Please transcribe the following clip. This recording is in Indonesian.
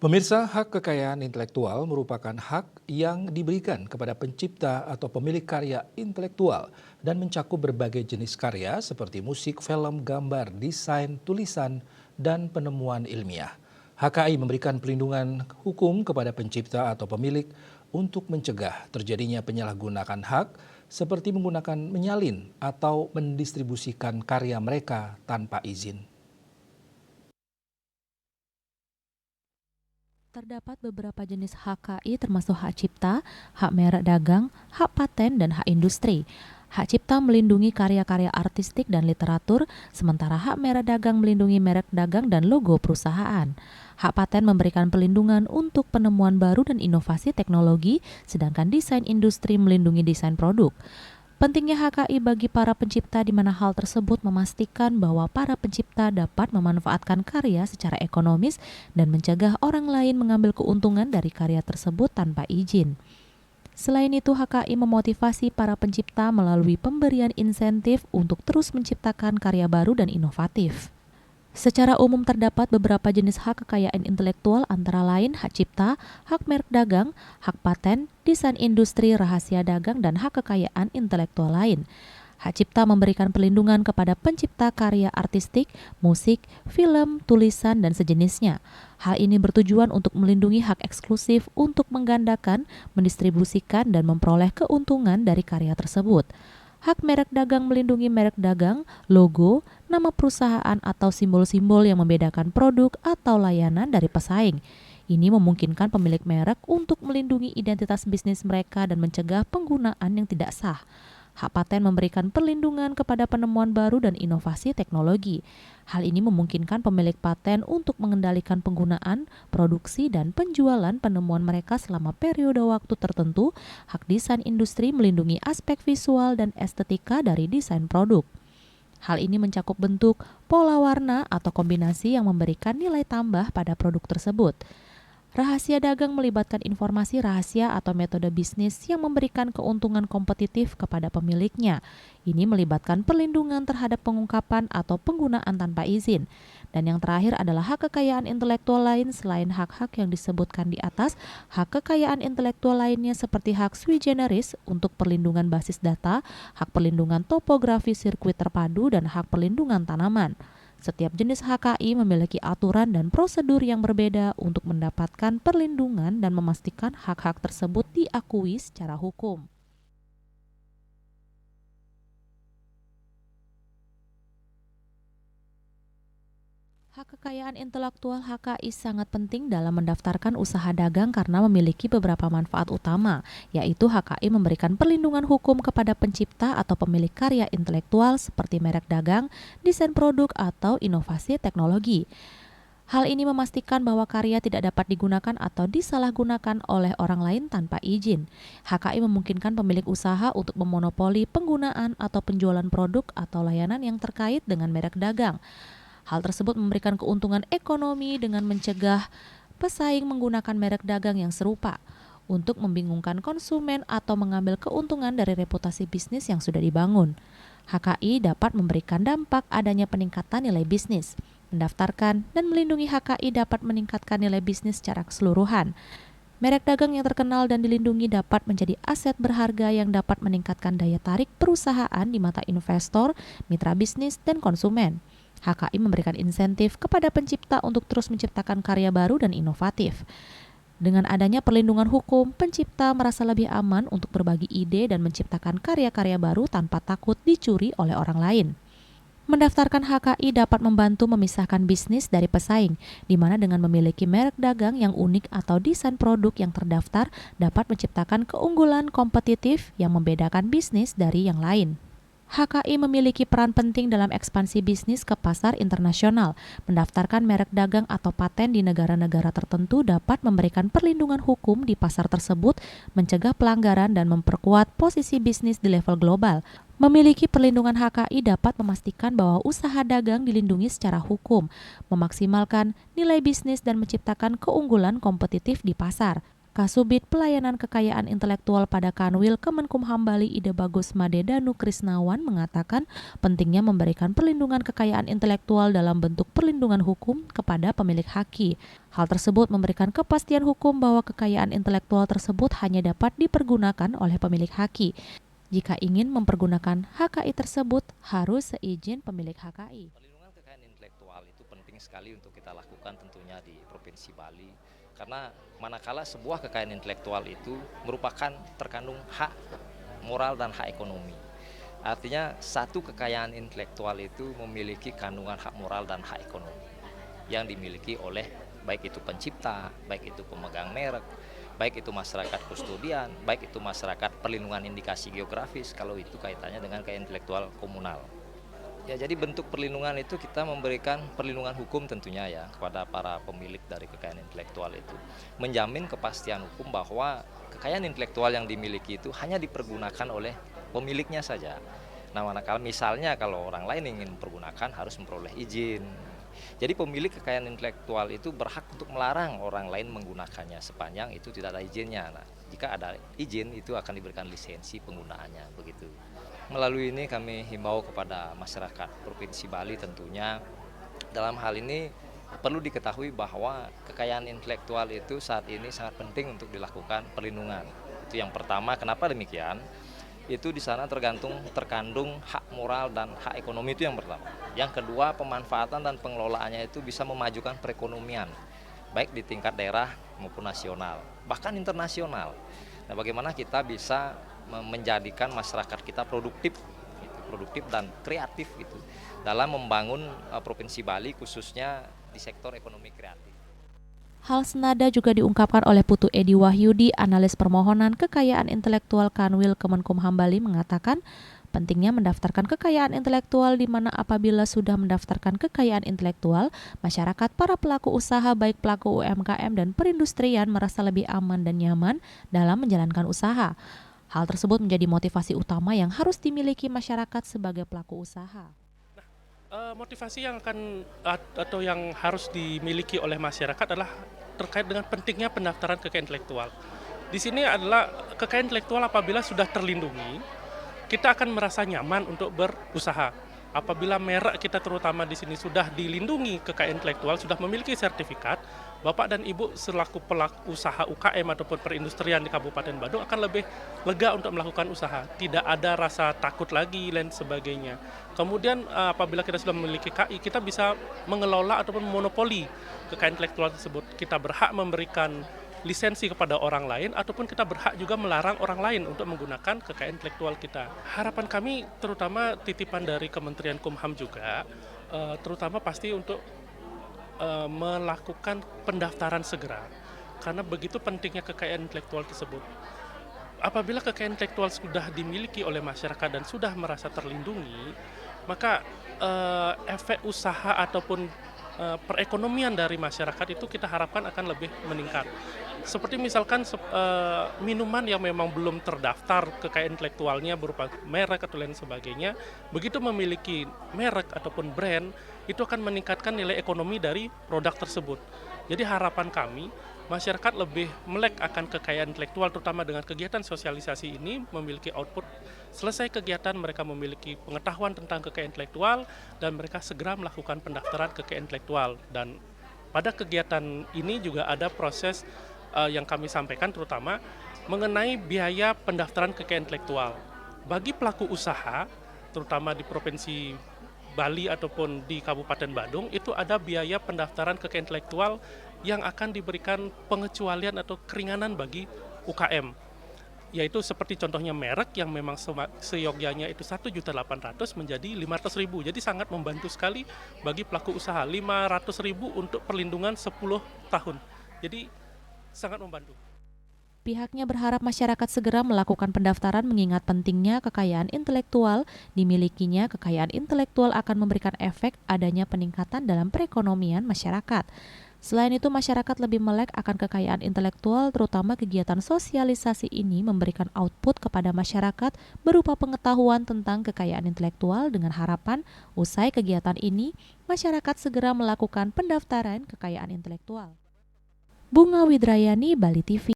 Pemirsa, hak kekayaan intelektual merupakan hak yang diberikan kepada pencipta atau pemilik karya intelektual dan mencakup berbagai jenis karya seperti musik, film, gambar, desain, tulisan, dan penemuan ilmiah. HKI memberikan perlindungan hukum kepada pencipta atau pemilik untuk mencegah terjadinya penyalahgunaan hak seperti menggunakan menyalin atau mendistribusikan karya mereka tanpa izin. Terdapat beberapa jenis HKI termasuk hak cipta, hak merek dagang, hak paten, dan hak industri. Hak cipta melindungi karya-karya artistik dan literatur, sementara hak merek dagang melindungi merek dagang dan logo perusahaan. Hak paten memberikan perlindungan untuk penemuan baru dan inovasi teknologi, sedangkan desain industri melindungi desain produk. Pentingnya HKI bagi para pencipta di mana hal tersebut memastikan bahwa para pencipta dapat memanfaatkan karya secara ekonomis dan mencegah orang lain mengambil keuntungan dari karya tersebut tanpa izin. Selain itu, HKI memotivasi para pencipta melalui pemberian insentif untuk terus menciptakan karya baru dan inovatif. Secara umum terdapat beberapa jenis hak kekayaan intelektual antara lain hak cipta, hak merek dagang, hak paten, desain industri, rahasia dagang, dan hak kekayaan intelektual lain. Hak cipta memberikan perlindungan kepada pencipta karya artistik, musik, film, tulisan, dan sejenisnya. Hal ini bertujuan untuk melindungi hak eksklusif untuk menggandakan, mendistribusikan, dan memperoleh keuntungan dari karya tersebut. Hak merek dagang melindungi merek dagang, logo, nama perusahaan atau simbol-simbol yang membedakan produk atau layanan dari pesaing. Ini memungkinkan pemilik merek untuk melindungi identitas bisnis mereka dan mencegah penggunaan yang tidak sah. Hak paten memberikan perlindungan kepada penemuan baru dan inovasi teknologi. Hal ini memungkinkan pemilik paten untuk mengendalikan penggunaan, produksi, dan penjualan penemuan mereka selama periode waktu tertentu. Hak desain industri melindungi aspek visual dan estetika dari desain produk. Hal ini mencakup bentuk, pola warna, atau kombinasi yang memberikan nilai tambah pada produk tersebut. Rahasia dagang melibatkan informasi rahasia atau metode bisnis yang memberikan keuntungan kompetitif kepada pemiliknya. Ini melibatkan perlindungan terhadap pengungkapan atau penggunaan tanpa izin. Dan yang terakhir adalah hak kekayaan intelektual lain selain hak-hak yang disebutkan di atas. Hak kekayaan intelektual lainnya seperti hak sui generis untuk perlindungan basis data, hak perlindungan topografi sirkuit terpadu, dan hak perlindungan tanaman. Setiap jenis HKI memiliki aturan dan prosedur yang berbeda untuk mendapatkan perlindungan dan memastikan hak-hak tersebut diakui secara hukum. Hak kekayaan intelektual HKI sangat penting dalam mendaftarkan usaha dagang karena memiliki beberapa manfaat utama, yaitu HKI memberikan perlindungan hukum kepada pencipta atau pemilik karya intelektual seperti merek dagang, desain produk, atau inovasi teknologi. Hal ini memastikan bahwa karya tidak dapat digunakan atau disalahgunakan oleh orang lain tanpa izin. HKI memungkinkan pemilik usaha untuk memonopoli penggunaan atau penjualan produk atau layanan yang terkait dengan merek dagang. Hal tersebut memberikan keuntungan ekonomi dengan mencegah pesaing menggunakan merek dagang yang serupa untuk membingungkan konsumen atau mengambil keuntungan dari reputasi bisnis yang sudah dibangun. HKI dapat memberikan dampak adanya peningkatan nilai bisnis. Mendaftarkan dan melindungi HKI dapat meningkatkan nilai bisnis secara keseluruhan. Merek dagang yang terkenal dan dilindungi dapat menjadi aset berharga yang dapat meningkatkan daya tarik perusahaan di mata investor, mitra bisnis, dan konsumen. HKI memberikan insentif kepada pencipta untuk terus menciptakan karya baru dan inovatif. Dengan adanya perlindungan hukum, pencipta merasa lebih aman untuk berbagi ide dan menciptakan karya-karya baru tanpa takut dicuri oleh orang lain. Mendaftarkan HKI dapat membantu memisahkan bisnis dari pesaing, di mana dengan memiliki merek dagang yang unik atau desain produk yang terdaftar dapat menciptakan keunggulan kompetitif yang membedakan bisnis dari yang lain. HKI memiliki peran penting dalam ekspansi bisnis ke pasar internasional. Mendaftarkan merek dagang atau paten di negara-negara tertentu dapat memberikan perlindungan hukum di pasar tersebut, mencegah pelanggaran dan memperkuat posisi bisnis di level global. Memiliki perlindungan HKI dapat memastikan bahwa usaha dagang dilindungi secara hukum, memaksimalkan nilai bisnis dan menciptakan keunggulan kompetitif di pasar. Kasubit Pelayanan Kekayaan Intelektual pada Kanwil Kemenkumham Bali Ide Bagus Made Danu Krisnawan mengatakan pentingnya memberikan perlindungan kekayaan intelektual dalam bentuk perlindungan hukum kepada pemilik haki. Hal tersebut memberikan kepastian hukum bahwa kekayaan intelektual tersebut hanya dapat dipergunakan oleh pemilik haki. Jika ingin mempergunakan HKI tersebut harus seizin pemilik HKI. Perlindungan kekayaan intelektual itu penting sekali untuk kita lakukan tentunya di Provinsi Bali. Karena manakala sebuah kekayaan intelektual itu merupakan terkandung hak moral dan hak ekonomi. Artinya satu kekayaan intelektual itu memiliki kandungan hak moral dan hak ekonomi yang dimiliki oleh baik itu pencipta, baik itu pemegang merek, baik itu masyarakat kustodian, baik itu masyarakat perlindungan indikasi geografis kalau itu kaitannya dengan kekayaan intelektual komunal. Ya, jadi bentuk perlindungan itu kita memberikan perlindungan hukum tentunya ya kepada para pemilik dari kekayaan intelektual itu. Menjamin kepastian hukum bahwa kekayaan intelektual yang dimiliki itu hanya dipergunakan oleh pemiliknya saja. Nah, manakala misalnya kalau orang lain ingin mempergunakan harus memperoleh izin. Jadi pemilik kekayaan intelektual itu berhak untuk melarang orang lain menggunakannya sepanjang itu tidak ada izinnya. Nah, jika ada izin itu akan diberikan lisensi penggunaannya begitu. Melalui ini kami himbau kepada masyarakat Provinsi Bali tentunya dalam hal ini perlu diketahui bahwa kekayaan intelektual itu saat ini sangat penting untuk dilakukan perlindungan. Itu yang pertama, kenapa demikian? Itu di sana terkandung hak moral dan hak ekonomi itu yang pertama. Yang kedua, pemanfaatan dan pengelolaannya itu bisa memajukan perekonomian baik di tingkat daerah maupun nasional, bahkan internasional. Nah, bagaimana kita bisa menjadikan masyarakat kita produktif dan kreatif gitu dalam membangun Provinsi Bali khususnya di sektor ekonomi kreatif. Hal senada juga diungkapkan oleh Putu Edi Wahyudi, analis permohonan kekayaan intelektual Kanwil Kemenkumham Bali mengatakan pentingnya mendaftarkan kekayaan intelektual di mana apabila sudah mendaftarkan kekayaan intelektual, masyarakat para pelaku usaha baik pelaku UMKM dan perindustrian merasa lebih aman dan nyaman dalam menjalankan usaha. Hal tersebut menjadi motivasi utama yang harus dimiliki masyarakat sebagai pelaku usaha. Motivasi yang akan atau yang harus dimiliki oleh masyarakat adalah terkait dengan pentingnya pendaftaran kekayaan intelektual. Di sini adalah kekayaan intelektual apabila sudah terlindungi, kita akan merasa nyaman untuk berusaha. Apabila merek kita terutama di sini sudah dilindungi kekayaan intelektual, sudah memiliki sertifikat, Bapak dan Ibu selaku pelaku usaha UKM ataupun perindustrian di Kabupaten Badung akan lebih lega untuk melakukan usaha. Tidak ada rasa takut lagi dan sebagainya. Kemudian apabila kita sudah memiliki KI, kita bisa mengelola ataupun monopoli kekayaan intelektual tersebut. Kita berhak memberikan lisensi kepada orang lain ataupun kita berhak juga melarang orang lain untuk menggunakan kekayaan intelektual kita. Harapan kami terutama titipan dari Kementerian Kumham juga terutama pasti untuk melakukan pendaftaran segera karena begitu pentingnya kekayaan intelektual tersebut. Apabila kekayaan intelektual sudah dimiliki oleh masyarakat dan sudah merasa terlindungi, maka efek usaha ataupun perekonomian dari masyarakat itu kita harapkan akan lebih meningkat. Seperti misalkan minuman yang memang belum terdaftar kekayaan intelektualnya berupa merek atau lain sebagainya, begitu memiliki merek ataupun brand, itu akan meningkatkan nilai ekonomi dari produk tersebut. Jadi harapan kami, masyarakat lebih melek akan kekayaan intelektual terutama dengan kegiatan sosialisasi ini memiliki output. Selesai kegiatan mereka memiliki pengetahuan tentang kekayaan intelektual dan mereka segera melakukan pendaftaran kekayaan intelektual. Dan pada kegiatan ini juga ada proses yang kami sampaikan terutama mengenai biaya pendaftaran kekayaan intelektual. Bagi pelaku usaha, terutama di Provinsi Bali ataupun di Kabupaten Badung, itu ada biaya pendaftaran kekayaan intelektual yang akan diberikan pengecualian atau keringanan bagi UKM. Yaitu seperti contohnya merek yang memang seyogyanya itu 1.800.000 menjadi 500.000. Jadi sangat membantu sekali bagi pelaku usaha. 500.000 untuk perlindungan 10 tahun. Jadi sangat membantu. Pihaknya berharap masyarakat segera melakukan pendaftaran mengingat pentingnya kekayaan intelektual. Dimilikinya kekayaan intelektual akan memberikan efek adanya peningkatan dalam perekonomian masyarakat. Selain itu, masyarakat lebih melek akan kekayaan intelektual, terutama kegiatan sosialisasi ini memberikan output kepada masyarakat berupa pengetahuan tentang kekayaan intelektual dengan harapan usai kegiatan ini, masyarakat segera melakukan pendaftaran kekayaan intelektual. Bunga Widrayani, Bali TV.